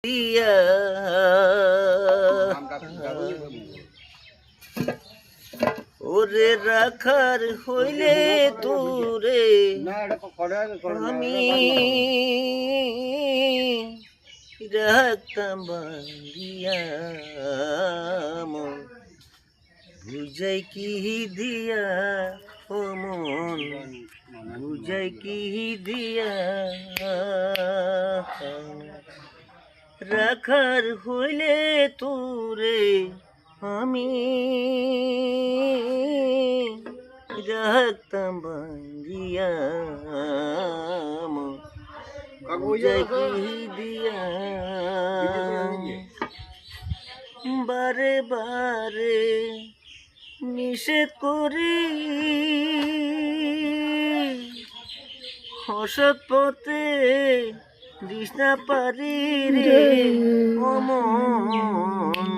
দিয়া ওরে রাখার হইলে তোরে আমি রাখতাম বান্ধিয়া মন বুঝাই কি দিয়া ও মন বুঝাই কি দিয়া রাখার হইলে তোরে আমি রাখতাম বান্ধিয়া বুঝাই কি দিয়া বারে বারে নিষেধ করি অসৎ পথে দিস না পারি রে অমন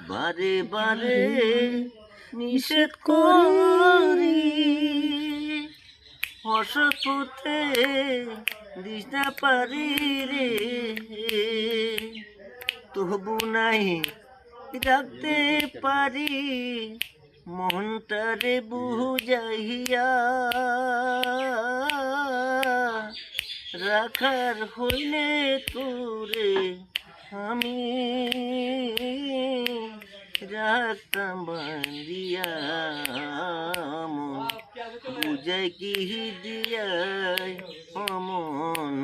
বারে বারে নিষেধ করি অসৎ পথে দিস না পারি রে তবু নাই রাখতে পারি মনটারে বুঝাইয়া রাখার হইলে তোরে আমি রাখতাম বান্ধিয়া মন বুঝাই কি দিয়া মন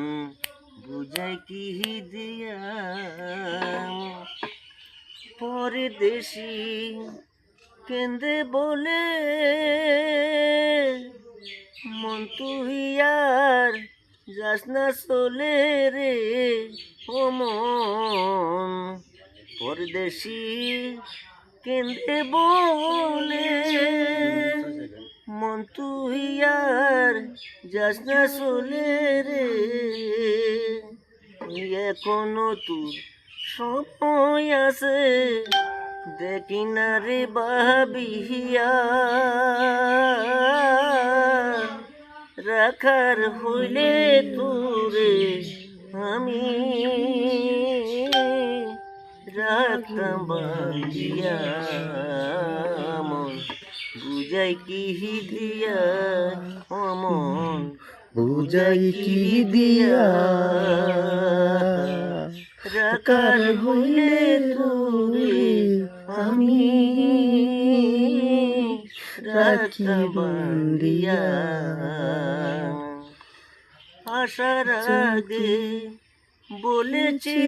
বুঝাই কি দিয়া পরদেশি কেন্দে বলে মন তুই আর যাস না চলে রে ও মন পরদেশি কেন্দে বলে মন তুই আর যাস না চলে রে এখনো তোর সময় আছে দেখি না রে ভাবিয়া রাখার হইলে তোরে আমি রাখতাম বান্ধিয়া মন বুঝাই কি দিয়া মন বুঝাই কি দিয়া রাখার হইলে তোরে আমি রাখি বান্ধিয়া আসার আগে বলেছি